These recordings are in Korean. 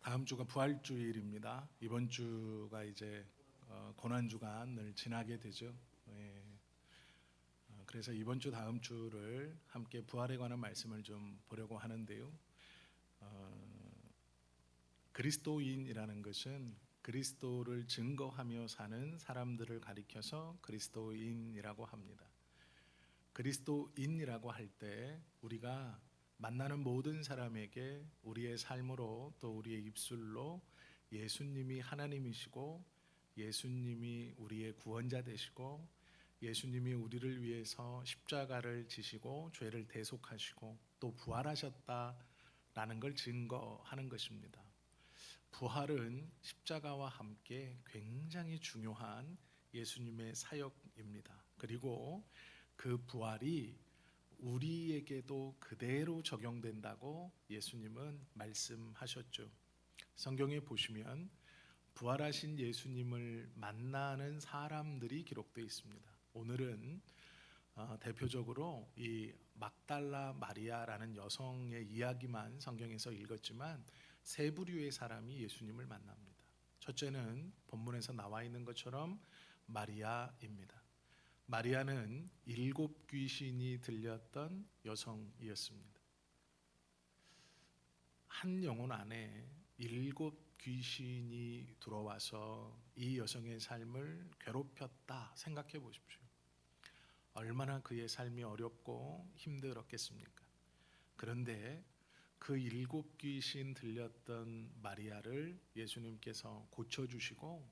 다음 주가 부활주일입니다. 이번 주가 이제 고난 주간을 지나게 되죠. 예. 그래서 이번 주 다음 주를 함께 부활에 관한 말씀을 좀 보려고 하는데요. 그리스도인이라는 것은 그리스도를 증거하며 사는 사람들을 가리켜서 그리스도인이라고 합니다. 그리스도인이라고 할 때 우리가 만나는 모든 사람에게 우리의 삶으로 또 우리의 입술로 예수님이 하나님이시고 예수님이 우리의 구원자 되시고 예수님이 우리를 위해서 십자가를 지시고 죄를 대속하시고 또 부활하셨다라는 걸 증거하는 것입니다. 부활은 십자가와 함께 굉장히 중요한 예수님의 사역입니다. 그리고 그 부활이 우리에게도 그대로 적용된다고 예수님은 말씀하셨죠. 성경에 보시면 부활하신 예수님을 만나는 사람들이 기록되어 있습니다. 오늘은 대표적으로 이 막달라 마리아라는 여성의 이야기만 성경에서 읽었지만 세 부류의 사람이 예수님을 만납니다. 첫째는 본문에서 나와 있는 것처럼 마리아입니다. 마리아는 7 귀신이 들렸던 여성이었습니다. 한 영혼 안에 7 귀신이 들어와서 이 여성의 삶을 괴롭혔다 생각해 보십시오. 얼마나 그의 삶이 어렵고 힘들었겠습니까? 그런데 그 7 귀신 들렸던 마리아를 예수님께서 고쳐주시고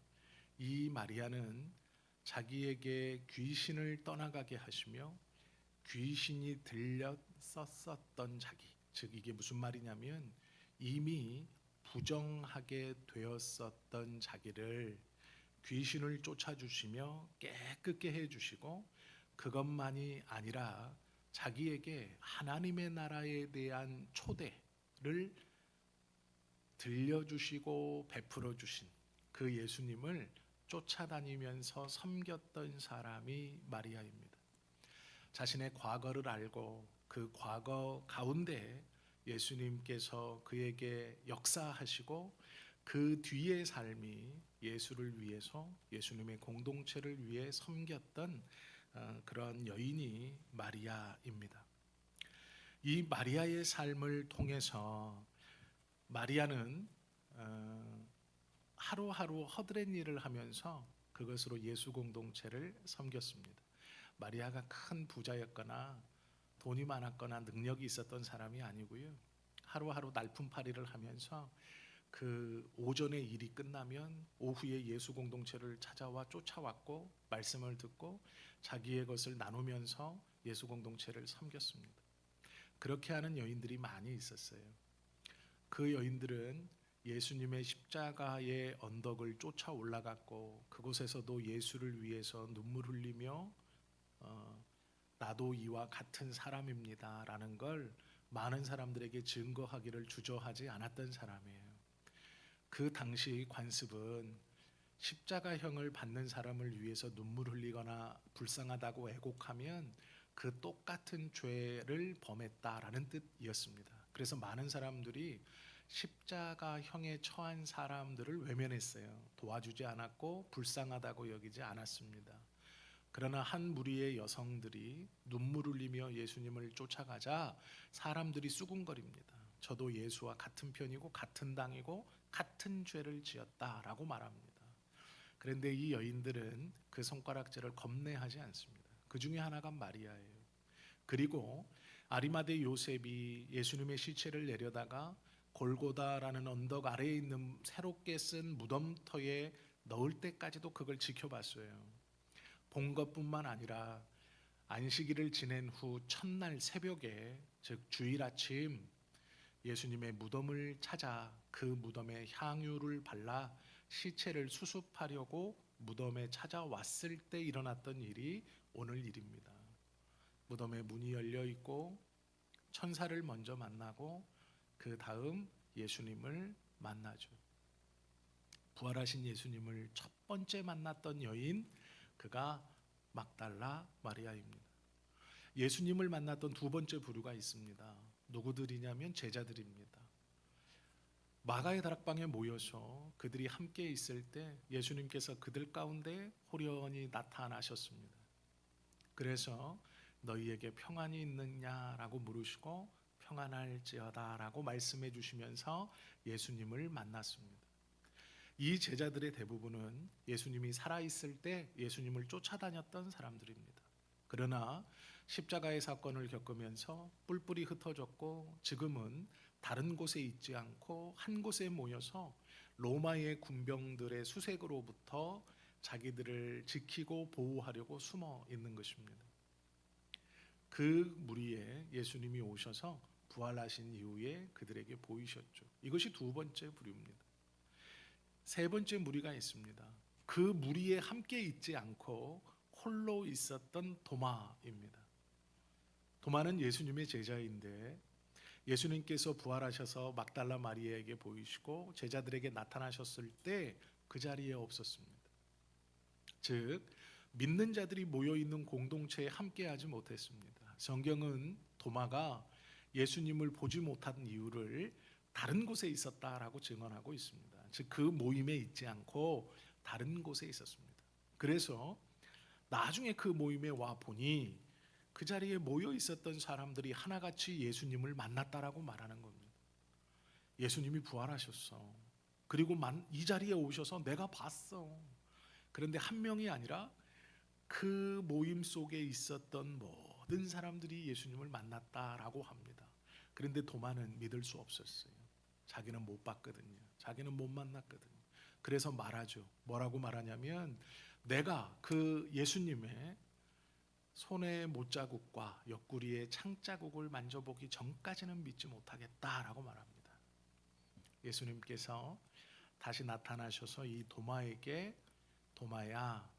이 마리아는 자기에게 귀신을 떠나가게 하시며 귀신이 들렸었던 자기, 즉 이게 무슨 말이냐면 이미 부정하게 되었었던 자기를 귀신을 쫓아주시며 깨끗게 해주시고 그것만이 아니라 자기에게 하나님의 나라에 대한 초대를 들려주시고 베풀어 주신 그 예수님을 쫓아다니면서 섬겼던 사람이 마리아입니다. 자신의 과거를 알고 그 과거 가운데 예수님께서 그에게 역사하시고 그 뒤의 삶이 예수를 위해서 예수님의 공동체를 위해 섬겼던 그런 여인이 마리아입니다. 이 마리아의 삶을 통해서 마리아는 하루하루 허드렛 일을 하면서 그것으로 예수 공동체를 섬겼습니다. 마리아가 큰 부자였거나 돈이 많았거나 능력이 있었던 사람이 아니고요. 하루하루 날품팔이를 하면서 그 오전에 일이 끝나면 오후에 예수 공동체를 찾아와 쫓아왔고 말씀을 듣고 자기의 것을 나누면서 예수 공동체를 섬겼습니다. 그렇게 하는 여인들이 많이 있었어요. 그 여인들은 예수님의 십자가의 언덕을 쫓아 올라갔고 그곳에서도 예수를 위해서 눈물 흘리며 나도 이와 같은 사람입니다 라는 걸 많은 사람들에게 증거하기를 주저하지 않았던 사람이에요. 그 당시 관습은 십자가형을 받는 사람을 위해서 눈물 흘리거나 불쌍하다고 애곡하면 그 똑같은 죄를 범했다라는 뜻이었습니다. 그래서 많은 사람들이 십자가형에 처한 사람들을 외면했어요. 도와주지 않았고 불쌍하다고 여기지 않았습니다. 그러나 한 무리의 여성들이 눈물 흘리며 예수님을 쫓아가자 사람들이 수군거립니다. 저도 예수와 같은 편이고 같은 당이고 같은 죄를 지었다라고 말합니다. 그런데 이 여인들은 그 손가락질을 겁내하지 않습니다. 그 중에 하나가 마리아예요. 그리고 아리마대 요셉이 예수님의 시체를 내려다가 골고다라는 언덕 아래에 있는 새롭게 쓴 무덤터에 넣을 때까지도 그걸 지켜봤어요. 본 것뿐만 아니라 안식일을 지낸 후 첫날 새벽에, 즉 주일 아침 예수님의 무덤을 찾아 그 무덤에 향유를 발라 시체를 수습하려고 무덤에 찾아왔을 때 일어났던 일이 오늘 일입니다. 무덤의 문이 열려 있고 천사를 먼저 만나고 그 다음 예수님을 만나죠. 부활하신 예수님을 첫 번째 만났던 여인, 그가 막달라 마리아입니다. 예수님을 만났던 두 번째 부류가 있습니다. 누구들이냐면 제자들입니다. 마가의 다락방에 모여서 그들이 함께 있을 때 예수님께서 그들 가운데 호련히 나타나셨습니다. 그래서 너희에게 평안이 있느냐라고 물으시고 평안할지어다라고 말씀해 주시면서 예수님을 만났습니다. 이 제자들의 대부분은 예수님이 살아있을 때 예수님을 쫓아다녔던 사람들입니다. 그러나 십자가의 사건을 겪으면서 뿔뿔이 흩어졌고 지금은 다른 곳에 있지 않고 한 곳에 모여서 로마의 군병들의 수색으로부터 자기들을 지키고 보호하려고 숨어 있는 것입니다. 그 무리에 예수님이 오셔서 부활하신 이후에 그들에게 보이셨죠. 이것이 두 번째 부류입니다. 세 번째 무리가 있습니다. 그 무리에 함께 있지 않고 홀로 있었던 도마입니다. 도마는 예수님의 제자인데 예수님께서 부활하셔서 막달라 마리아에게 보이시고 제자들에게 나타나셨을 때 그 자리에 없었습니다. 즉 믿는 자들이 모여 있는 공동체에 함께하지 못했습니다. 성경은 도마가 예수님을 보지 못한 이유를 다른 곳에 있었다라고 증언하고 있습니다. 즉 그 모임에 있지 않고 다른 곳에 있었습니다. 그래서 나중에 그 모임에 와 보니 그 자리에 모여 있었던 사람들이 하나같이 예수님을 만났다라고 말하는 겁니다. 예수님이 부활하셨어. 그리고 이 자리에 오셔서 내가 봤어. 그런데 한 명이 아니라 그 모임 속에 있었던 모든 사람들이 예수님을 만났다라고 합니다. 그런데 도마는 믿을 수 없었어요. 자기는 못 봤거든요. 자기는 못 만났거든요. 그래서 말하죠. 뭐라고 말하냐면 내가 그 예수님의 손의 못자국과 옆구리의 창자국을 만져보기 전까지는 믿지 못하겠다라고 말합니다. 예수님께서 다시 나타나셔서 이 도마에게 도마야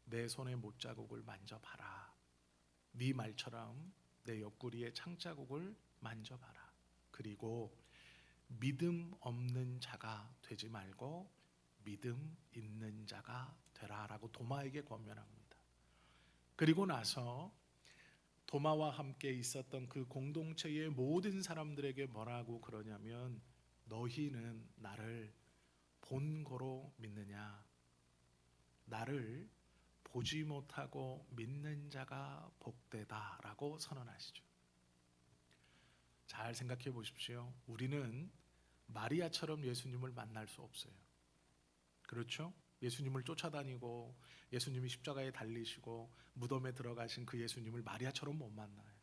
내 손의 못자국을 만져봐라. 네 말처럼 내 옆구리의 창자국을 만져봐라. 그리고 믿음 없는 자가 되지 말고 믿음 있는 자가 되라라고 도마에게 권면합니다. 그리고 나서 도마와 함께 있었던 그 공동체의 모든 사람들에게 뭐라고 그러냐면 너희는 나를 본고로 믿느냐? 나를 보지 못하고 믿는 자가 복되다라고 선언하시죠. 잘 생각해 보십시오. 우리는 마리아처럼 예수님을 만날 수 없어요. 그렇죠? 예수님을 쫓아다니고 예수님이 십자가에 달리시고 무덤에 들어가신 그 예수님을 마리아처럼 못 만나요.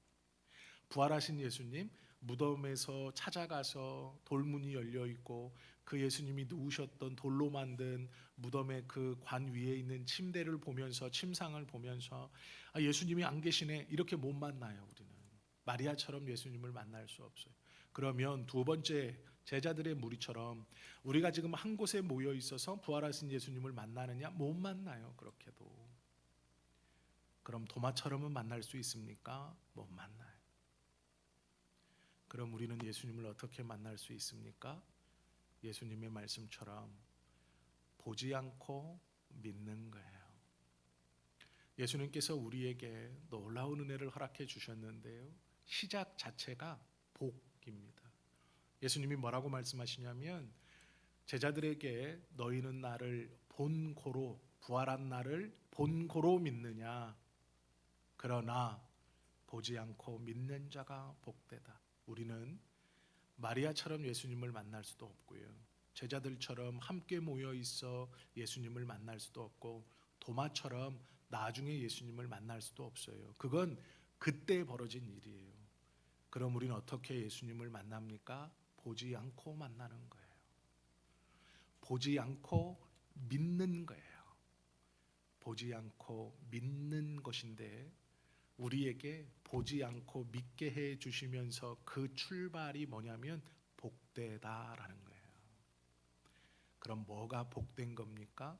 부활하신 예수님 무덤에서 찾아가서 돌문이 열려 있고 그 예수님이 누우셨던 돌로 만든 무덤의 그 관 위에 있는 침대를 보면서 침상을 보면서 예수님이 안 계시네 이렇게 못 만나요. 우리는 마리아처럼 예수님을 만날 수 없어요. 그러면 두 번째 제자들의 무리처럼 우리가 지금 한 곳에 모여 있어서 부활하신 예수님을 만나느냐? 못 만나요. 그렇게도. 그럼 도마처럼은 만날 수 있습니까? 못 만나요. 그럼 우리는 예수님을 어떻게 만날 수 있습니까? 예수님의 말씀처럼 보지 않고 믿는 거예요. 예수님께서 우리에게 놀라운 은혜를 허락해 주셨는데요. 시작 자체가 복입니다. 예수님이 뭐라고 말씀하시냐면 제자들에게 너희는 나를 본고로 부활한 나를 본고로 믿느냐? 그러나 보지 않고 믿는 자가 복되다. 우리는 마리아처럼 예수님을 만날 수도 없고요. 제자들처럼 함께 모여 있어 예수님을 만날 수도 없고 도마처럼 나중에 예수님을 만날 수도 없어요. 그건 그때 벌어진 일이에요. 그럼 우리는 어떻게 예수님을 만납니까? 보지 않고 만나는 거예요. 보지 않고 믿는 거예요. 보지 않고 믿는 것인데 우리에게 보지 않고 믿게 해 주시면서 그 출발이 뭐냐면 복되다라는 거예요. 그럼 뭐가 복된 겁니까?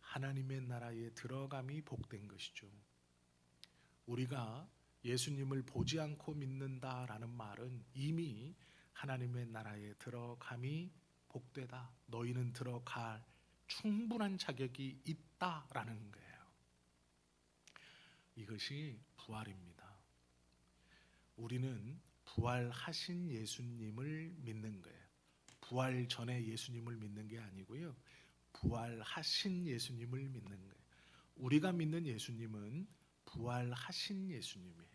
하나님의 나라에 들어감이 복된 것이죠. 우리가 예수님을 보지 않고 믿는다라는 말은 이미 하나님의 나라에 들어감이 복되다. 너희는 들어갈 충분한 자격이 있다라는 거예요. 이것이 부활입니다. 우리는 부활하신 예수님을 믿는 거예요. 부활 전에 예수님을 믿는 게 아니고요. 부활하신 예수님을 믿는 거예요. 우리가 믿는 예수님은 부활하신 예수님이에요.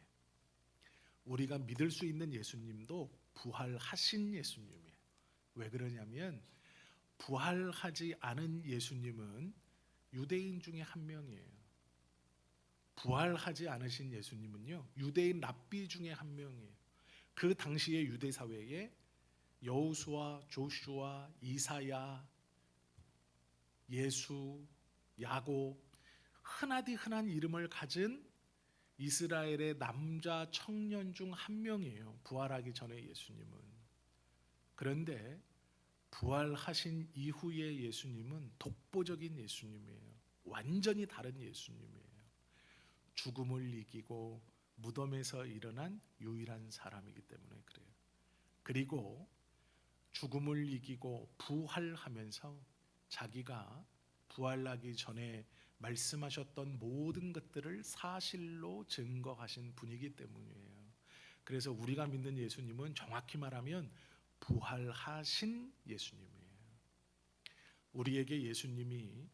우리가 믿을 수 있는 예수님도 부활하신 예수님이에요. 왜 그러냐면 부활하지 않은 예수님은 유대인 중에 한 명이에요. 부활하지 않으신 예수님은요, 유대인 랍비 중에 한 명이에요. 그 당시의 유대 사회에 여호수아, 조슈아, 이사야, 예수, 야곱, 흔하디 흔한 이름을 가진 이스라엘의 남자 청년 중 한 명이에요. 부활하기 전에 예수님은. 그런데 부활하신 이후의 예수님은 독보적인 예수님이에요. 완전히 다른 예수님이에요. 죽음을 이기고 무덤에서 일어난 유일한 사람이기 때문에 그래요. 그리고 죽음을 이기고 부활하면서 자기가 부활하기 전에 말씀하셨던 모든 것들을 사실로 증거하신 분이기 때문이에요. 그래서 우리가 믿는 예수님은 정확히 말하면 부활하신 예수님이에요. 우리에게 예수님이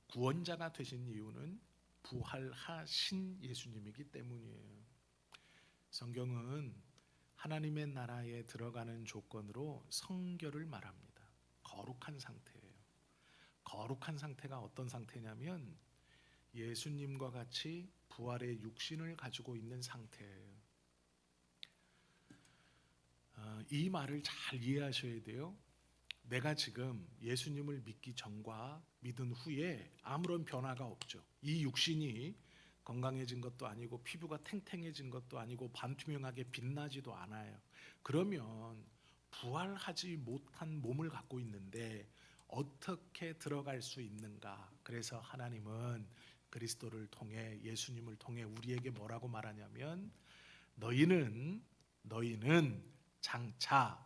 구원자가 되신 이유는 부활하신 예수님이기 때문이에요. 성경은 하나님의 나라에 들어가는 조건으로 성결을 말합니다. 거룩한 상태예요. 거룩한 상태가 어떤 상태냐면 예수님과 같이 부활의 육신을 가지고 있는 상태예요. 이 말을 잘 이해하셔야 돼요. 내가 지금 예수님을 믿기 전과 믿은 후에 아무런 변화가 없죠. 이 육신이 건강해진 것도 아니고 피부가 탱탱해진 것도 아니고 반투명하게 빛나지도 않아요. 그러면 부활하지 못한 몸을 갖고 있는데 어떻게 들어갈 수 있는가? 그래서 하나님은 그리스도를 통해, 예수님을 통해 우리에게 뭐라고 말하냐면 너희는 장차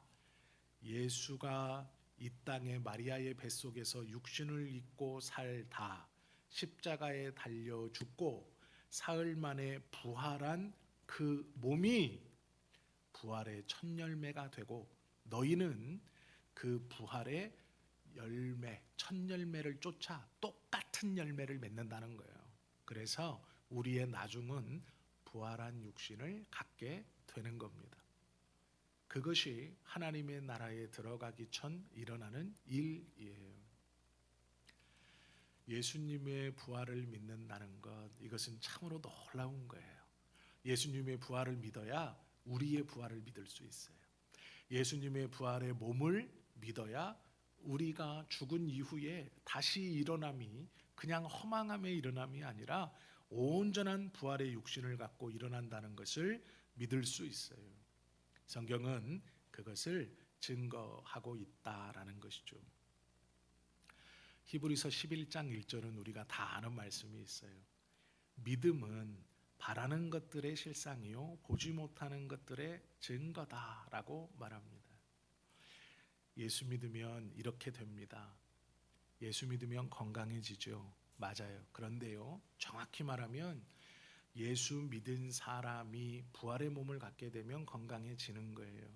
예수가 이 땅에 마리아의 뱃속에서 육신을 입고 살다 십자가에 달려 죽고 사흘 만에 부활한 그 몸이 부활의 첫 열매가 되고 너희는 그 부활의 열매, 첫 열매를 쫓아 똑같은 열매를 맺는다는 거예요. 그래서 우리의 나중은 부활한 육신을 갖게 되는 겁니다. 그것이 하나님의 나라에 들어가기 전 일어나는 일이에요. 예수님의 부활을 믿는다는 것, 이것은 참으로 놀라운 거예요. 예수님의 부활을 믿어야 우리의 부활을 믿을 수 있어요. 예수님의 부활의 몸을 믿어야 우리가 죽은 이후에 다시 일어남이 그냥 허망함의 일어남이 아니라 온전한 부활의 육신을 갖고 일어난다는 것을 믿을 수 있어요. 성경은 그것을 증거하고 있다라는 것이죠. 히브리서 11장 1절은 우리가 다 아는 말씀이 있어요. 믿음은 바라는 것들의 실상이요 보지 못하는 것들의 증거다라고 말합니다. 예수 믿으면 이렇게 됩니다. 예수 믿으면 건강해지죠. 맞아요. 그런데요, 정확히 말하면 예수 믿은 사람이 부활의 몸을 갖게 되면 건강해지는 거예요.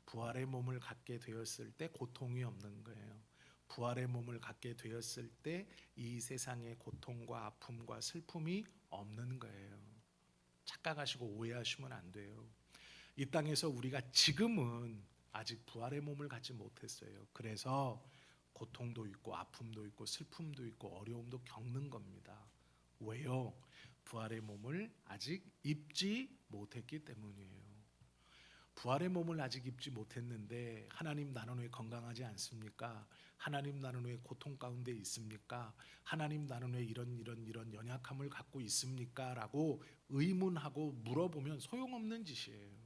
부활의 몸을 갖게 되었을 때 고통이 없는 거예요. 부활의 몸을 갖게 되었을 때 이 세상의 고통과 아픔과 슬픔이 없는 거예요. 착각하시고 오해하시면 안 돼요. 이 땅에서 우리가 지금은 아직 부활의 몸을 갖지 못했어요. 그래서 고통도 있고 아픔도 있고 슬픔도 있고 어려움도 겪는 겁니다. 왜요? 부활의 몸을 아직 입지 못했기 때문이에요. 부활의 몸을 아직 입지 못했는데 하나님 나는 왜 건강하지 않습니까? 하나님 나는 왜 고통 가운데 있습니까? 하나님 나는 왜 이런 연약함을 갖고 있습니까? 라고 의문하고 물어보면 소용없는 짓이에요.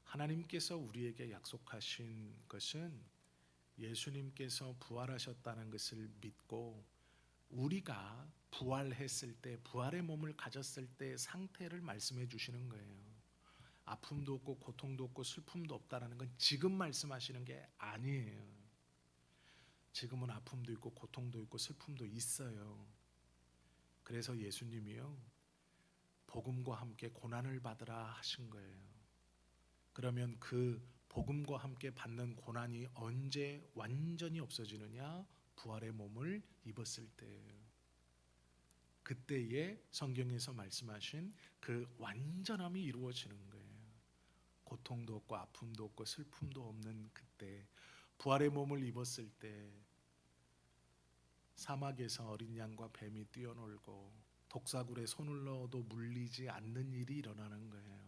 하나님께서 우리에게 약속하신 것은 예수님께서 부활하셨다는 것을 믿고 우리가 부활했을 때, 부활의 몸을 가졌을 때 상태를 말씀해 주시는 거예요. 아픔도 없고 고통도 없고 슬픔도 없다라는 건 지금 말씀하시는 게 아니에요. 지금은 아픔도 있고 고통도 있고 슬픔도 있어요. 그래서 예수님이요, 복음과 함께 고난을 받으라 하신 거예요. 그러면 그 복음과 함께 받는 고난이 언제 완전히 없어지느냐? 부활의 몸을 입었을 때예요. 그때에 성경에서 말씀하신 그 완전함이 이루어지는 거예요. 고통도 없고 아픔도 없고 슬픔도 없는 그때, 부활의 몸을 입었을 때 사막에서 어린 양과 뱀이 뛰어놀고 독사굴에 손을 넣어도 물리지 않는 일이 일어나는 거예요.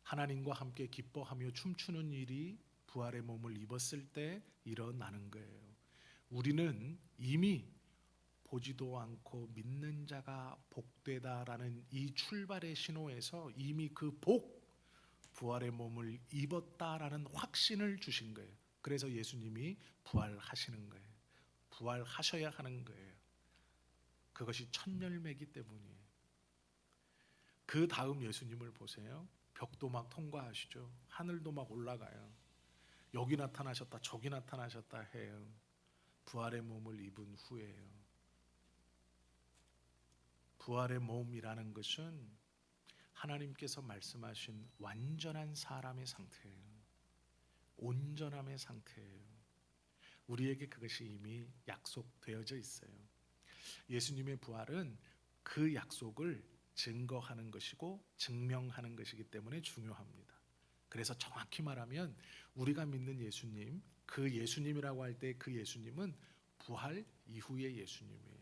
하나님과 함께 기뻐하며 춤추는 일이 부활의 몸을 입었을 때 일어나는 거예요. 우리는 이미 보지도 않고 믿는 자가 복되다라는 이 출발의 신호에서 이미 그 부활의 몸을 입었다라는 확신을 주신 거예요. 그래서 예수님이 부활하시는 거예요. 부활하셔야 하는 거예요. 그것이 첫 열매이기 때문이에요. 그 다음 예수님을 보세요. 벽도 막 통과하시죠. 하늘도 막 올라가요. 여기 나타나셨다 저기 나타나셨다 해요. 부활의 몸을 입은 후에요. 부활의 몸이라는 것은 하나님께서 말씀하신 완전한 사람의 상태예요. 온전함의 상태예요. 우리에게 그것이 이미 약속되어져 있어요. 예수님의 부활은 그 약속을 증거하는 것이고 증명하는 것이기 때문에 중요합니다. 그래서 정확히 말하면 우리가 믿는 예수님, 그 예수님이라고 할 때 그 예수님은 부활 이후의 예수님이에요.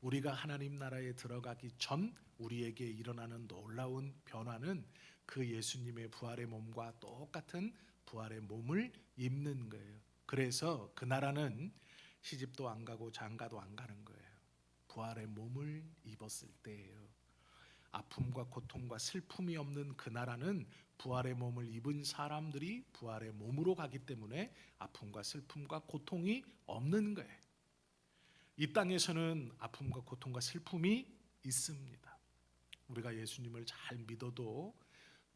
우리가 하나님 나라에 들어가기 전 우리에게 일어나는 놀라운 변화는 그 예수님의 부활의 몸과 똑같은 부활의 몸을 입는 거예요. 그래서 그 나라는 시집도 안 가고 장가도 안 가는 거예요. 부활의 몸을 입었을 때예요. 아픔과 고통과 슬픔이 없는 그 나라는 부활의 몸을 입은 사람들이 부활의 몸으로 가기 때문에 아픔과 슬픔과 고통이 없는 거예요. 이 땅에서는 아픔과 고통과 슬픔이 있습니다. 우리가 예수님을 잘 믿어도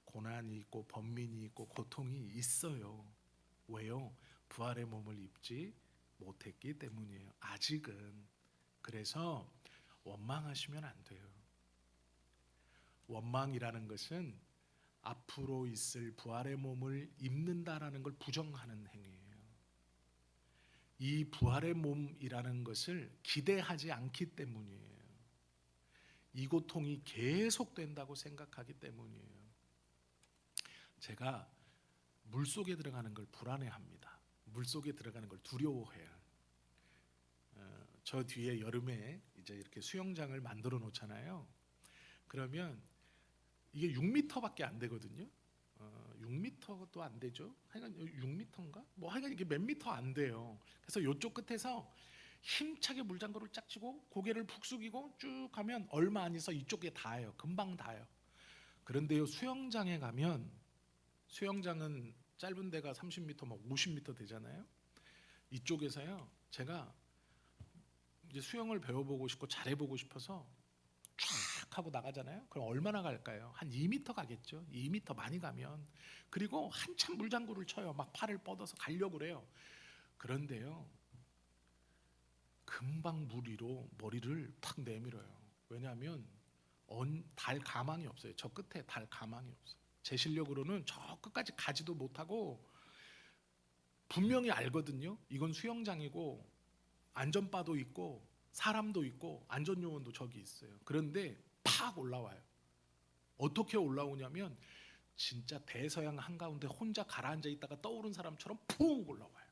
고난이 있고 번민이 있고 고통이 있어요. 왜요? 부활의 몸을 입지 못했기 때문이에요. 아직은. 그래서 원망하시면 안 돼요. 원망이라는 것은 앞으로 있을 부활의 몸을 입는다라는 걸 부정하는 행위예요. 이 부활의 몸이라는 것을 기대하지 않기 때문이에요. 이 고통이 계속된다고 생각하기 때문이에요. 제가 물속에 들어가는 걸 불안해합니다. 물속에 들어가는 걸 두려워해요. 저 뒤에 여름에 이제 이렇게 수영장을 만들어 놓잖아요. 그러면 이게 6m밖에 안 되거든요. 6m도 안 되죠. 하여간 6m인가? 뭐 하여간 이게 몇 미터 안 돼요. 그래서 이쪽 끝에서 힘차게 물장구를 짝 쥐고 고개를 푹 숙이고 쭉 가면 얼마 안 있어 이쪽에 닿아요. 금방 닿아요. 그런데요, 수영장에 가면 수영장은 짧은 데가 30m, 막 50m 되잖아요. 이쪽에서요, 제가 이제 수영을 배워보고 싶고 잘해보고 싶어서 쫙 하고 나가잖아요. 그럼 얼마나 갈까요? 한 2m 가겠죠. 2m 많이 가면. 그리고 한참 물장구를 쳐요. 막 팔을 뻗어서 가려고 그래요. 그런데요, 금방 물 위로 머리를 탁 내밀어요. 왜냐하면 달 가망이 없어요. 저 끝에 달 가망이 없어요. 제 실력으로는 저 끝까지 가지도 못하고 분명히 알거든요. 이건 수영장이고 안전바도 있고 사람도 있고 안전요원도 저기 있어요. 그런데 팍 올라와요. 어떻게 올라오냐면 진짜 대서양 한가운데 혼자 가라앉아 있다가 떠오른 사람처럼 푹 올라와요.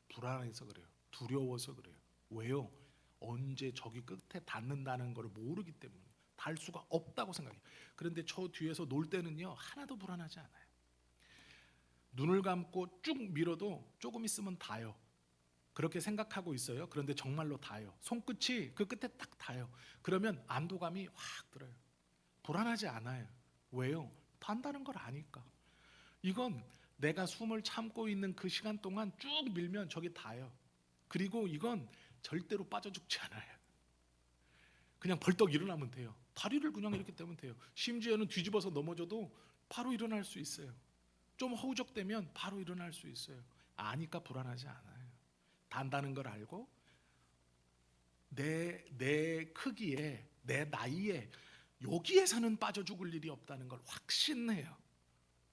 불안해서 그래요. 두려워서 그래요. 왜요? 언제 저기 끝에 닿는다는 걸 모르기 때문에 닿을 수가 없다고 생각해요. 그런데 저 뒤에서 놀 때는요, 하나도 불안하지 않아요. 눈을 감고 쭉 밀어도 조금 있으면 닿아요. 그렇게 생각하고 있어요. 그런데 정말로 닿아요. 손끝이 그 끝에 딱 닿아요. 그러면 안도감이 확 들어요. 불안하지 않아요. 왜요? 닿는다는 걸 아니까. 이건 내가 숨을 참고 있는 그 시간 동안 쭉 밀면 저기 닿아요. 그리고 이건 절대로 빠져 죽지 않아요. 그냥 벌떡 일어나면 돼요. 다리를 그냥 이렇게 떼면 돼요. 심지어는 뒤집어서 넘어져도 바로 일어날 수 있어요. 좀 허우적대면 바로 일어날 수 있어요. 아니까 불안하지 않아요. 단다는 걸 알고 내 크기에 내 나이에 여기에서는 빠져 죽을 일이 없다는 걸 확신해요.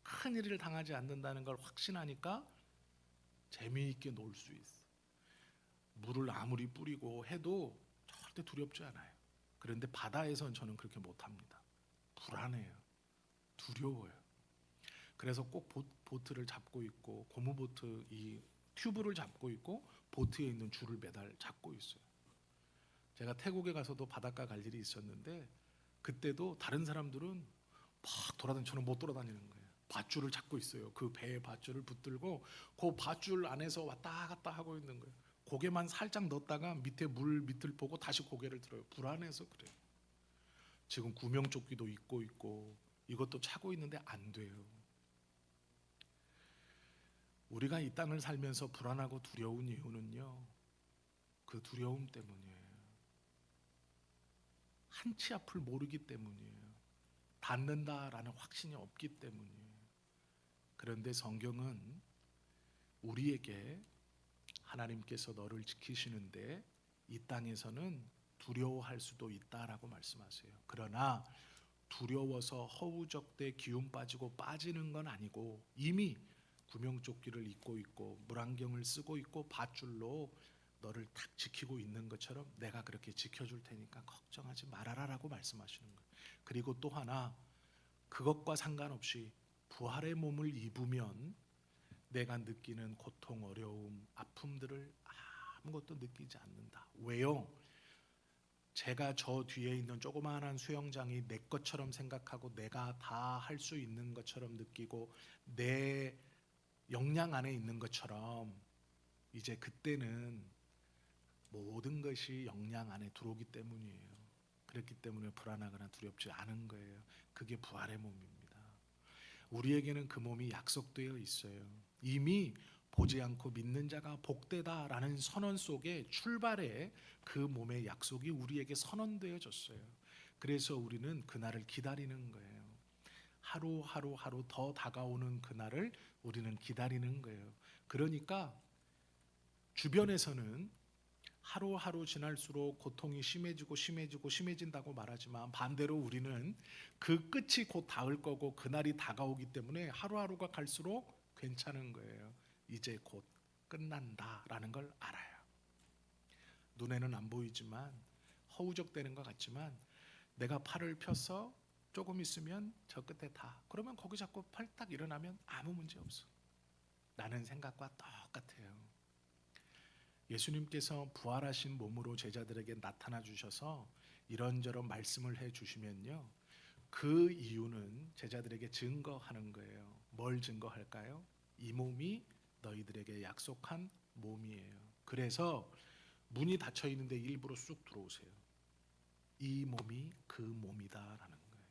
큰 일을 당하지 않는다는 걸 확신하니까 재미있게 놀 수 있어. 물을 아무리 뿌리고 해도 절대 두렵지 않아요. 그런데 바다에선 저는 그렇게 못합니다. 불안해요. 두려워요. 그래서 꼭 보트를 잡고 있고, 고무보트 이 튜브를 잡고 있고, 보트에 있는 줄을 매달 잡고 있어요. 제가 태국에 가서도 바닷가 갈 일이 있었는데, 그때도 다른 사람들은 막 돌아다니는, 저는 못 돌아다니는 거예요. 밧줄을 잡고 있어요. 그 배에 밧줄을 붙들고 그 밧줄 안에서 왔다 갔다 하고 있는 거예요. 고개만 살짝 넣었다가 밑에 물 밑을 보고 다시 고개를 들어요. 불안해서 그래요. 지금 구명조끼도 입고 있고 이것도 차고 있는데 안 돼요. 우리가 이 땅을 살면서 불안하고 두려운 이유는요, 그 두려움 때문이에요. 한 치 앞을 모르기 때문이에요. 닿는다라는 확신이 없기 때문이에요. 그런데 성경은 우리에게 하나님께서 너를 지키시는데 이 땅에서는 두려워할 수도 있다라고 말씀하세요. 그러나 두려워서 허우적대 기운 빠지고 빠지는 건 아니고 이미 구명조끼를 입고 있고 물안경을 쓰고 있고 밧줄로 너를 탁 지키고 있는 것처럼 내가 그렇게 지켜줄 테니까 걱정하지 말아라라고 말씀하시는 거예요. 그리고 또 하나, 그것과 상관없이 부활의 몸을 입으면 내가 느끼는 고통, 어려움, 아픔들을 아무것도 느끼지 않는다. 왜요? 제가 저 뒤에 있는 조그마한 수영장이 내 것처럼 생각하고 내가 다 할 수 있는 것처럼 느끼고 내 역량 안에 있는 것처럼 이제 그때는 모든 것이 역량 안에 들어오기 때문이에요. 그렇기 때문에 불안하거나 두렵지 않은 거예요. 그게 부활의 몸입니다. 우리에게는 그 몸이 약속되어 있어요. 이미 보지 않고 믿는 자가 복되다라는 선언 속에 출발해 그 몸의 약속이 우리에게 선언되어졌어요. 그래서 우리는 그날을 기다리는 거예요. 하루 더 다가오는 그날을 우리는 기다리는 거예요. 그러니까 주변에서는 하루하루 지날수록 고통이 심해진다고 말하지만 반대로 우리는 그 끝이 곧 닿을 거고 그날이 다가오기 때문에 하루하루가 갈수록 괜찮은 거예요. 이제 곧 끝난다라는 걸 알아요. 눈에는 안 보이지만 허우적대는 것 같지만 내가 팔을 펴서 조금 있으면 저 끝에 다, 그러면 거기 잡고 팔딱 일어나면 아무 문제 없어 라는 생각과 똑같아요. 예수님께서 부활하신 몸으로 제자들에게 나타나 주셔서 이런저런 말씀을 해 주시면요, 그 이유는 제자들에게 증거하는 거예요. 뭘 증거할까요? 이 몸이 너희들에게 약속한 몸이에요. 그래서 문이 닫혀 있는데 일부러 쑥 들어오세요. 이 몸이 그 몸이다라는 거예요.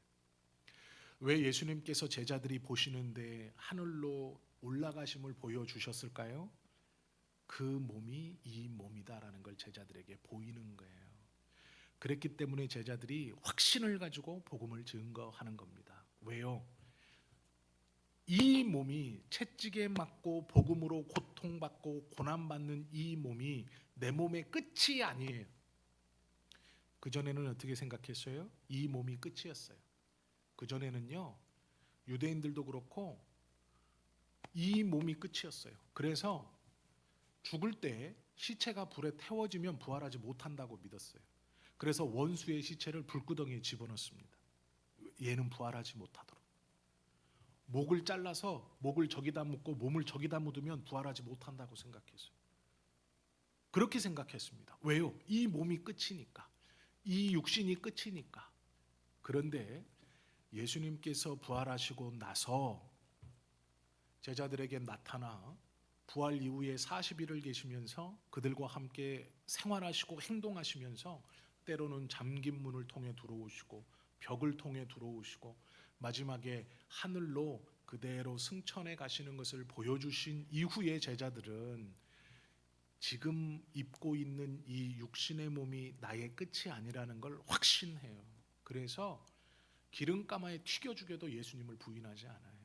왜 예수님께서 제자들이 보시는데 하늘로 올라가심을 보여주셨을까요? 그 몸이 이 몸이다라는 걸 제자들에게 보이는 거예요. 그랬기 때문에 제자들이 확신을 가지고 복음을 증거하는 겁니다. 왜요? 이 몸이 채찍에 맞고 복음으로 고통받고 고난받는 이 몸이 내 몸의 끝이 아니에요. 그전에는 어떻게 생각했어요? 이 몸이 끝이었어요. 그전에는요, 유대인들도 그렇고 이 몸이 끝이었어요. 그래서 죽을 때 시체가 불에 태워지면 부활하지 못한다고 믿었어요. 그래서 원수의 시체를 불구덩이에 집어넣습니다. 얘는 부활하지 못하도록. 목을 잘라서 목을 저기다 묻고 몸을 저기다 묻으면 부활하지 못한다고 생각했어요. 그렇게 생각했습니다. 왜요? 이 몸이 끝이니까. 이 육신이 끝이니까. 그런데 예수님께서 부활하시고 나서 제자들에게 나타나 부활 이후에 40일을 계시면서 그들과 함께 생활하시고 행동하시면서 때로는 잠긴 문을 통해 들어오시고 벽을 통해 들어오시고 마지막에 하늘로 그대로 승천해 가시는 것을 보여주신 이후에 제자들은 지금 입고 있는 이 육신의 몸이 나의 끝이 아니라는 걸 확신해요. 그래서 기름가마에 튀겨 죽여도 예수님을 부인하지 않아요.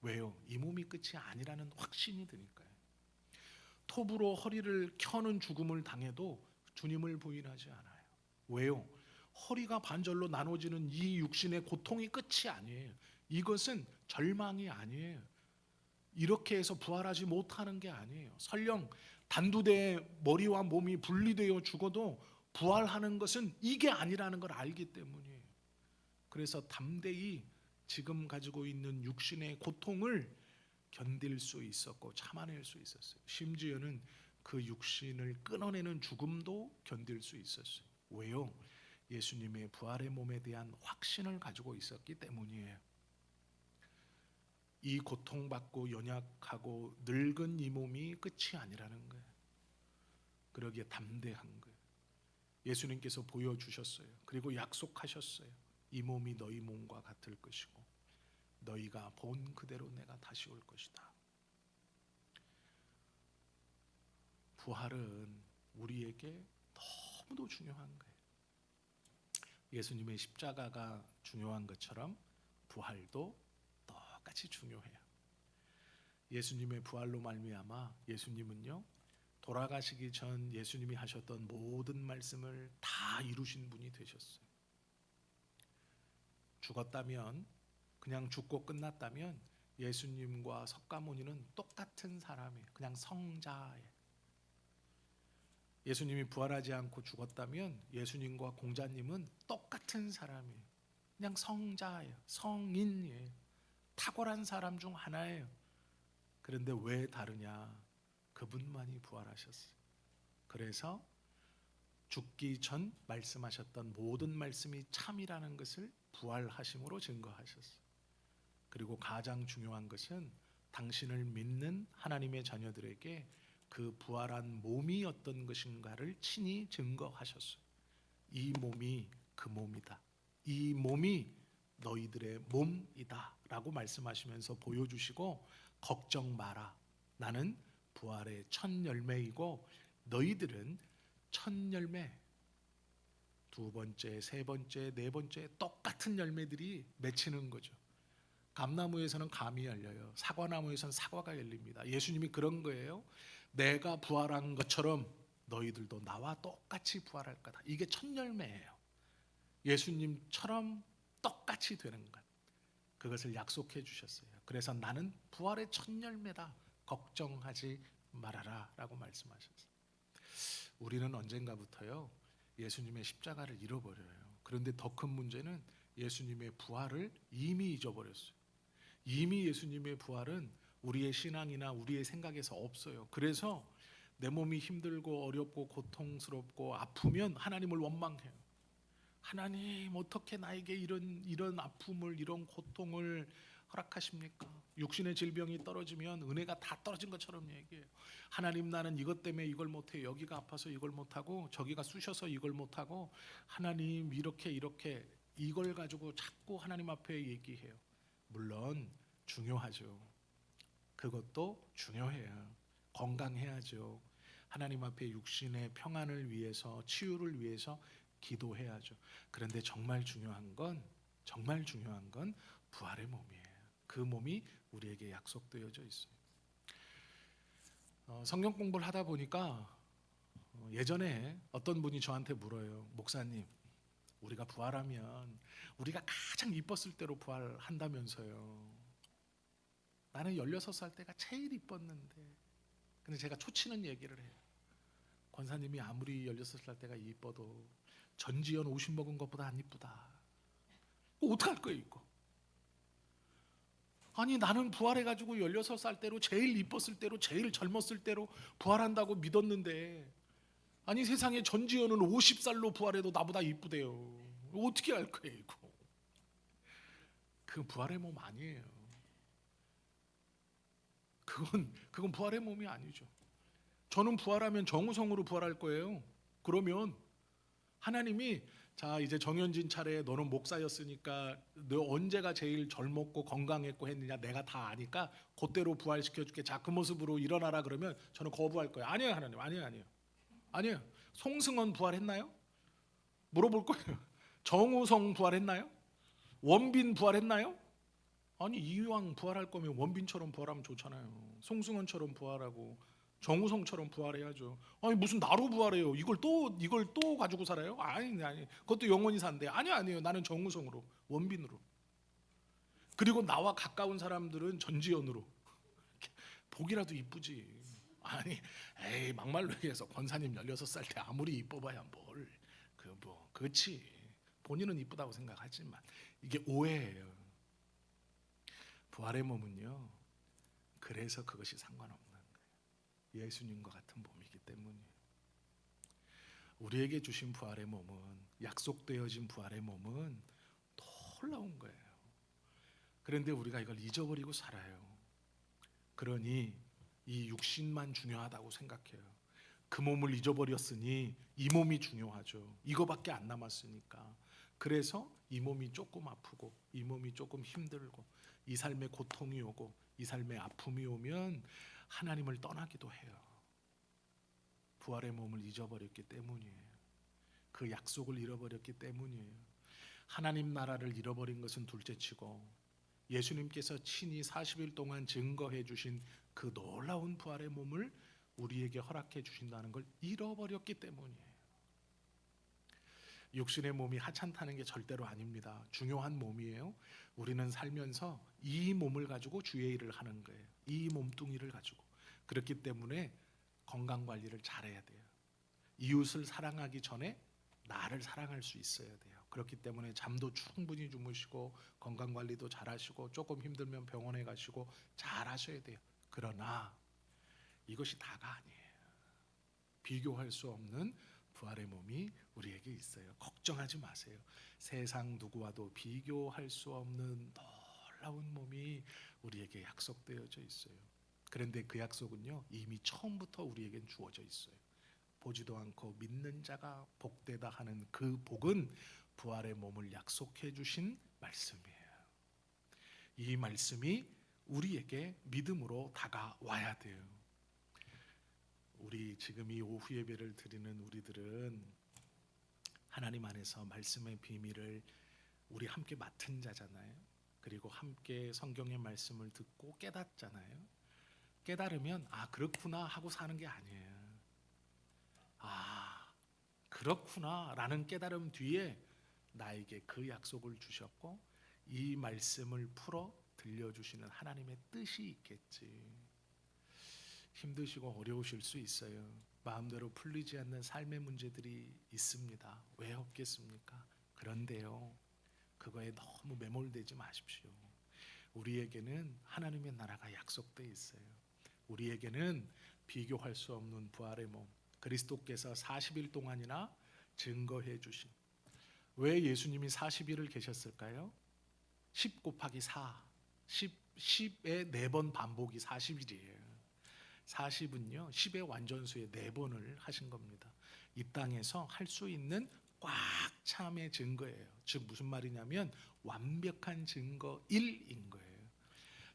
왜요? 이 몸이 끝이 아니라는 확신이 드니까요. 톱으로 허리를 켜는 죽음을 당해도 주님을 부인하지 않아요. 왜요? 허리가 반절로 나눠지는 이 육신의 고통이 끝이 아니에요. 이것은 절망이 아니에요. 이렇게 해서 부활하지 못하는 게 아니에요. 설령 단두대에 머리와 몸이 분리되어 죽어도 부활하는 것은 이게 아니라는 걸 알기 때문이에요. 그래서 담대히 지금 가지고 있는 육신의 고통을 견딜 수 있었고 참아낼 수 있었어요. 심지어는 그 육신을 끊어내는 죽음도 견딜 수 있었어요. 왜요? 예수님의 부활의 몸에 대한 확신을 가지고 있었기 때문이에요. 이 고통받고 연약하고 늙은 이 몸이 끝이 아니라는 거예요. 그러기에 담대한 거예요. 예수님께서 보여주셨어요. 그리고 약속하셨어요. 이 몸이 너희 몸과 같을 것이고 너희가 본 그대로 내가 다시 올 것이다. 부활은 우리에게 너무도 중요한 거예요. 예수님의 십자가가 중요한 것처럼 부활도 똑같이 중요해요. 예수님의 부활로 말미암아 예수님은요, 돌아가시기 전 예수님이 하셨던 모든 말씀을 다 이루신 분이 되셨어요. 죽었다면, 그냥 죽고 끝났다면 예수님과 석가모니는 똑같은 사람이에요. 그냥 성자예요. 예수님이 부활하지 않고 죽었다면 예수님과 공자님은 똑같은 사람이에요. 그냥 성자예요. 성인이에요. 탁월한 사람 중 하나예요. 그런데 왜 다르냐? 그분만이 부활하셨어요. 그래서 죽기 전 말씀하셨던 모든 말씀이 참이라는 것을 부활하심으로 증거하셨어요. 그리고 가장 중요한 것은 당신을 믿는 하나님의 자녀들에게 그 부활한 몸이 어떤 것인가를 친히 증거하셨어요. 이 몸이 그 몸이다. 이 몸이 너희들의 몸이다 라고 말씀하시면서 보여주시고, 걱정 마라. 나는 부활의 첫 열매이고 너희들은 첫 열매, 두 번째, 세 번째, 네 번째 똑같은 열매들이 맺히는 거죠. 감나무에서는 감이 열려요. 사과나무에서는 사과가 열립니다. 예수님이 그런 거예요. 내가 부활한 것처럼 너희들도 나와 똑같이 부활할 거다. 이게 첫 열매예요. 예수님처럼 똑같이 되는 것, 그것을 약속해 주셨어요. 그래서 나는 부활의 첫 열매다. 걱정하지 말아라 라고 말씀하셨어요. 우리는 언젠가부터요, 예수님의 십자가를 잃어버려요. 그런데 더 큰 문제는 예수님의 부활을 이미 잊어버렸어요. 이미 예수님의 부활은 우리의 신앙이나 우리의 생각에서 없어요. 그래서 내 몸이 힘들고 어렵고 고통스럽고 아프면 하나님을 원망해요. 하나님, 어떻게 나에게 이런 아픔을, 이런 고통을 허락하십니까? 육신의 질병이 떨어지면 은혜가 다 떨어진 것처럼 얘기해요. 하나님, 나는 이것 때문에 이걸 못해요. 여기가 아파서 이걸 못하고 저기가 쑤셔서 이걸 못하고, 하나님 이렇게 이걸 가지고 자꾸 하나님 앞에 얘기해요. 물론 중요하죠. 그것도 중요해요. 건강해야죠. 하나님 앞에 육신의 평안을 위해서, 치유를 위해서 기도해야죠. 그런데 정말 중요한 건 부활의 몸이에요. 그 몸이 우리에게 약속되어져 있어요. 성경 공부를 하다 보니까 예전에 어떤 분이 저한테 물어요. 목사님, 우리가 부활하면 우리가 가장 이뻤을 때로 부활한다면서요. 나는 16살 때가 제일 이뻤는데. 근데 제가 초치는 얘기를 해요. 권사님이 아무리 16살 때가 이뻐도 전지현 50 먹은 것보다 안 이쁘다. 어떡할 거예요 이거? 아니, 나는 부활해가지고 16살 때로 제일 이뻤을 때로, 제일 젊었을 때로 부활한다고 믿었는데, 아니 세상에 전지현은 50살로 부활해도 나보다 이쁘대요. 어떻게 할 거예요 이거? 그건 부활의 몸 아니에요. 그건 부활의 몸이 아니죠. 저는 부활하면 정우성으로 부활할 거예요. 그러면 하나님이, 자 이제 정현진 차례에 너는 목사였으니까 너 언제가 제일 젊었고 건강했고 했느냐 내가 다 아니까 그때로 부활시켜줄게. 자 그 모습으로 일어나라 그러면 저는 거부할 거예요. 아니에요 하나님, 아니에요. 송승헌 부활했나요? 물어볼 거예요. 정우성 부활했나요? 원빈 부활했나요? 아니, 이왕 부활할 거면 원빈처럼 부활하면 좋잖아요. 송승헌처럼 부활하고 정우성처럼 부활해야죠. 아니 무슨 나로 부활해요? 이걸 또 가지고 살아요? 아니 그것도 영원히 산대. 아니에요. 나는 정우성으로, 원빈으로. 그리고 나와 가까운 사람들은 전지현으로 보기라도 이쁘지. 아니, 에이 막말로 얘기해서 권사님 16살 때 아무리 이뻐봐야 뭘 그렇지. 본인은 이쁘다고 생각하지만 이게 오해예요. 부활의 몸은요, 그래서 그것이 상관없는 거예요. 예수님과 같은 몸이기 때문이에요. 우리에게 주신 부활의 몸은, 약속되어진 부활의 몸은 놀라운 거예요. 그런데 우리가 이걸 잊어버리고 살아요. 그러니 이 육신만 중요하다고 생각해요. 그 몸을 잊어버렸으니 이 몸이 중요하죠. 이거밖에 안 남았으니까. 그래서 이 몸이 조금 아프고 이 몸이 조금 힘들고 이 삶에 고통이 오고 이 삶에 아픔이 오면 하나님을 떠나기도 해요. 부활의 몸을 잊어버렸기 때문이에요. 그 약속을 잃어버렸기 때문이에요. 하나님 나라를 잃어버린 것은 둘째치고 예수님께서 친히 40일 동안 증거해 주신 그 놀라운 부활의 몸을 우리에게 허락해 주신다는 걸 잃어버렸기 때문이에요. 육신의 몸이 하찮다는 게 절대로 아닙니다. 중요한 몸이에요. 우리는 살면서 이 몸을 가지고 주의 일을 하는 거예요. 이 몸뚱이를 가지고. 그렇기 때문에 건강관리를 잘해야 돼요. 이웃을 사랑하기 전에 나를 사랑할 수 있어야 돼요. 그렇기 때문에 잠도 충분히 주무시고 건강관리도 잘하시고 조금 힘들면 병원에 가시고 잘하셔야 돼요. 그러나 이것이 다가 아니에요. 비교할 수 없는 부활의 몸이 우리에게 있어요. 걱정하지 마세요. 세상 누구와도 비교할 수 없는 놀라운 몸이 우리에게 약속되어져 있어요. 그런데 그 약속은요, 이미 처음부터 우리에겐 주어져 있어요. 보지도 않고 믿는 자가 복되다 하는 그 복은 부활의 몸을 약속해 주신 말씀이에요. 이 말씀이 우리에게 믿음으로 다가와야 돼요. 우리 지금 이 오후 예배를 드리는 우리들은 하나님 안에서 말씀의 비밀을 우리 함께 맡은 자잖아요. 그리고 함께 성경의 말씀을 듣고 깨닫잖아요. 깨달으면 아 그렇구나 하고 사는 게 아니에요. 아 그렇구나 라는 깨달음 뒤에 나에게 그 약속을 주셨고 이 말씀을 풀어 들려주시는 하나님의 뜻이 있겠지. 힘드시고 어려우실 수 있어요. 마음대로 풀리지 않는 삶의 문제들이 있습니다. 왜 없겠습니까? 그런데요, 그거에 너무 매몰되지 마십시오. 우리에게는 하나님의 나라가 약속되어 있어요. 우리에게는 비교할 수 없는 부활의 몸, 그리스도께서 40일 동안이나 증거해 주신. 왜 예수님이 40일을 계셨을까요? 10 곱하기 4, 10의 4번 반복이 40일이에요. 40은요 10의 완전수의 4번을 하신 겁니다. 이 땅에서 할 수 있는 꽉 참의 증거예요. 즉 무슨 말이냐면 완벽한 증거 1인 거예요.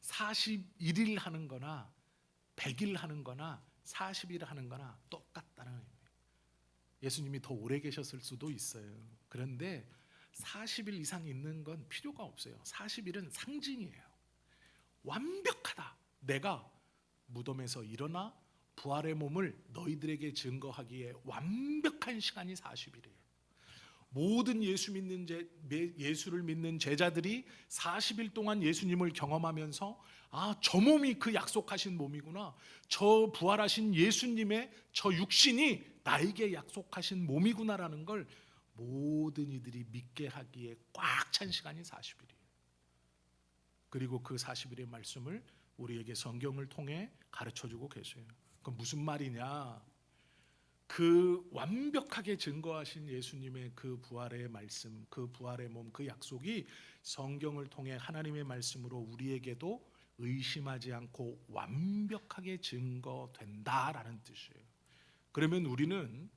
41일 하는 거나 100일 하는 거나 40일 하는 거나 똑같다는 의미예요. 예수님이 더 오래 계셨을 수도 있어요. 그런데 40일 이상 있는 건 필요가 없어요. 40일은 상징이에요. 완벽하다. 내가 무덤에서 일어나 부활의 몸을 너희들에게 증거하기에 완벽한 시간이 40일이에요. 모든 예수를 믿는 제자들이 40일 동안 예수님을 경험하면서 아, 저 몸이 그 약속하신 몸이구나. 저 부활하신 예수님의 저 육신이 나에게 약속하신 몸이구나라는 걸 모든 이들이 믿게 하기에 꽉 찬 시간이 40일이에요. 그리고 그 40일의 말씀을 우리에게 성경을 통해 가르쳐주고 계세요. 그건 무슨 말이냐? 그 완벽하게 증거하신 예수님의 그 부활의 말씀, 그 부활의 몸, 그 약속이 성경을 통해 하나님의 말씀으로 우리에게도 의심하지 않고 완벽하게 증거된다라는 뜻이에요. 그러면 우리는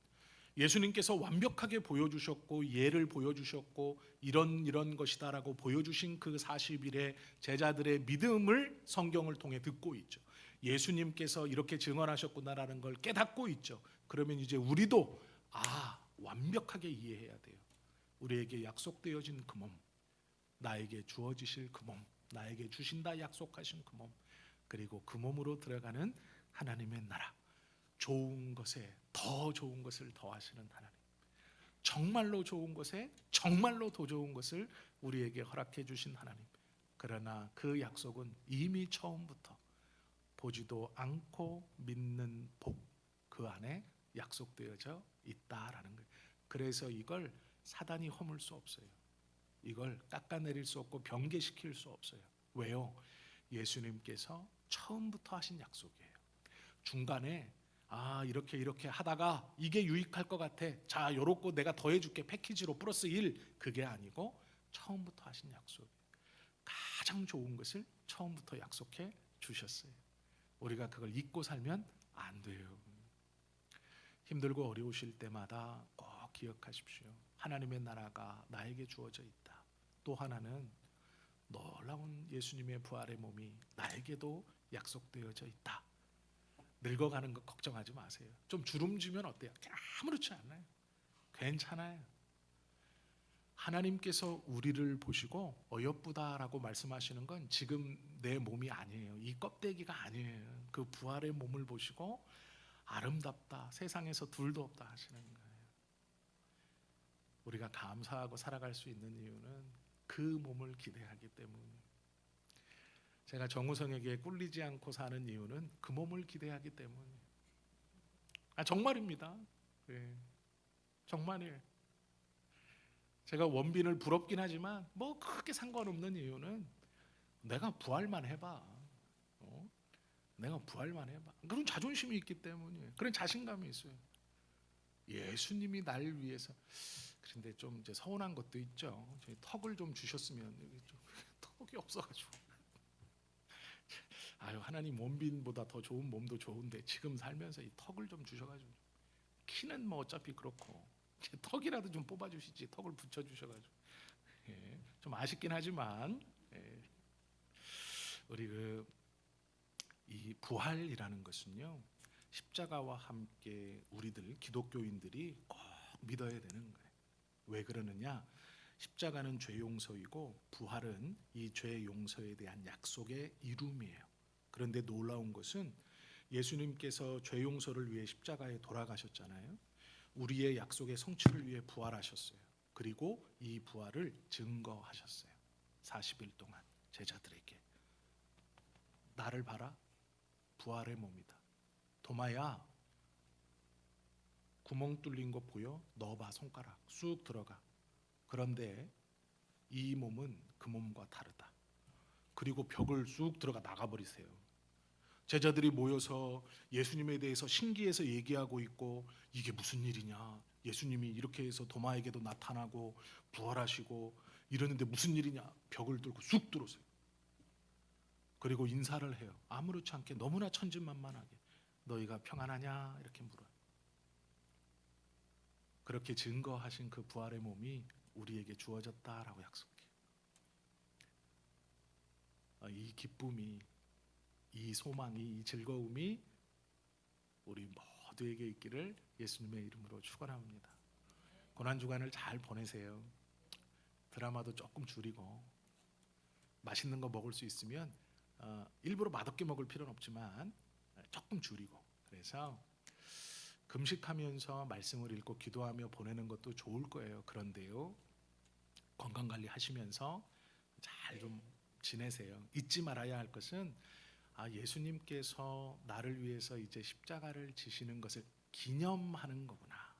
예수님께서 완벽하게 보여주셨고 예를 보여주셨고 이런 것이다라고 보여주신 그 40일의 제자들의 믿음을 성경을 통해 듣고 있죠. 예수님께서 이렇게 증언하셨구나라는 걸 깨닫고 있죠. 그러면 이제 우리도 완벽하게 이해해야 돼요. 우리에게 약속되어진 그 몸, 나에게 주어지실 그 몸, 나에게 주신다 약속하신 그 몸, 그리고 그 몸으로 들어가는 하나님의 나라, 좋은 것에 더 좋은 것을 더하시는 하나님, 정말로 좋은 것에 정말로 더 좋은 것을 우리에게 허락해 주신 하나님, 그러나 그 약속은 이미 처음부터 보지도 않고 믿는 복 그 안에 약속되어져 있다라는 거예요. 그래서 이걸 사단이 허물 수 없어요. 이걸 깎아내릴 수 없고 변개시킬 수 없어요. 왜요? 예수님께서 처음부터 하신 약속이에요. 중간에 이렇게 하다가 이게 유익할 것 같아. 자, 요렇고 내가 더해줄게. 패키지로 플러스 1. 그게 아니고 처음부터 하신 약속. 가장 좋은 것을 처음부터 약속해 주셨어요. 우리가 그걸 잊고 살면 안 돼요. 힘들고 어려우실 때마다 꼭 기억하십시오. 하나님의 나라가 나에게 주어져 있다. 또 하나는 놀라운 예수님의 부활의 몸이 나에게도 약속되어져 있다. 늙어가는 거 걱정하지 마세요. 좀 주름지면 어때요? 아무렇지 않아요. 괜찮아요. 하나님께서 우리를 보시고 어여쁘다라고 말씀하시는 건 지금 내 몸이 아니에요. 이 껍데기가 아니에요. 그 부활의 몸을 보시고 아름답다, 세상에서 둘도 없다 하시는 거예요. 우리가 감사하고 살아갈 수 있는 이유는 그 몸을 기대하기 때문이에요. 제가 정우성에게 꿀리지 않고 사는 이유는 그 몸을 기대하기 때문이에요. 정말입니다. 네, 정말이에요. 제가 원빈을 부럽긴 하지만 뭐 크게 상관없는 이유는 내가 부활만 해봐. 내가 부활만 해봐. 그런 자존심이 있기 때문이에요. 그런 자신감이 있어요. 예수님이 날 위해서. 그런데 좀 이제 서운한 것도 있죠. 저희 턱을 좀 주셨으면. 여기 좀 턱이 없어가지고. 하나님 원빈보다 더 좋은 몸도 좋은데 지금 살면서 이 턱을 좀 주셔가지고. 키는 뭐 어차피 그렇고 턱이라도 좀 뽑아주시지. 턱을 붙여주셔가지고. 좀 아쉽긴 하지만 우리 이 부활이라는 것은요, 십자가와 함께 우리들 기독교인들이 꼭 믿어야 되는 거예요. 왜 그러느냐? 십자가는 죄 용서이고 부활은 이 죄 용서에 대한 약속의 이룸이에요. 그런데 놀라운 것은 예수님께서 죄 용서를 위해 십자가에 돌아가셨잖아요. 우리의 약속의 성취를 위해 부활하셨어요. 그리고 이 부활을 증거하셨어요. 40일 동안 제자들에게. 나를 봐라. 부활의 몸이다. 도마야, 구멍 뚫린 거 보여? 넣어봐. 손가락 쑥 들어가. 그런데 이 몸은 그 몸과 다르다. 그리고 벽을 쑥 들어가 나가버리세요. 제자들이 모여서 예수님에 대해서 신기해서 얘기하고 있고, 이게 무슨 일이냐, 예수님이 이렇게 해서 도마에게도 나타나고 부활하시고 이러는데 무슨 일이냐. 벽을 뚫고 쑥 들어오세요. 그리고 인사를 해요. 아무렇지 않게 너무나 천진만만하게. 너희가 평안하냐 이렇게 물어요. 그렇게 증거하신 그 부활의 몸이 우리에게 주어졌다라고 약속해요. 이 기쁨이, 이 소망이, 이 즐거움이 우리 모두에게 있기를 예수님의 이름으로 축원합니다. 고난주간을 잘 보내세요. 드라마도 조금 줄이고, 맛있는 거 먹을 수 있으면 일부러 맛없게 먹을 필요는 없지만 조금 줄이고, 그래서 금식하면서 말씀을 읽고 기도하며 보내는 것도 좋을 거예요. 그런데요, 건강관리 하시면서 잘 좀 지내세요. 잊지 말아야 할 것은 예수님께서 나를 위해서 이제 십자가를 지시는 것을 기념하는 거구나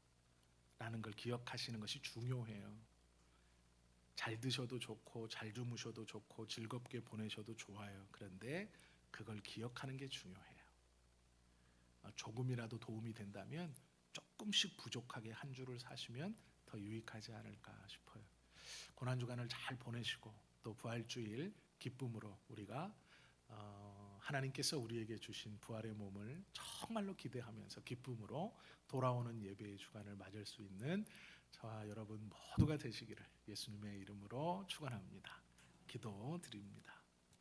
라는 걸 기억하시는 것이 중요해요. 잘 드셔도 좋고 잘 주무셔도 좋고 즐겁게 보내셔도 좋아요. 그런데 그걸 기억하는 게 중요해요. 조금이라도 도움이 된다면 조금씩 부족하게 한 주를 사시면 더 유익하지 않을까 싶어요. 고난주간을 잘 보내시고 또 부활주일 기쁨으로 우리가 하나님께서 우리에게 주신 부활의 몸을 정말로 기대하면서 기쁨으로 돌아오는 예배의 주간을 맞을 수 있는 저와 여러분 모두가 되시기를 예수님의 이름으로 축원합니다. 기도드립니다.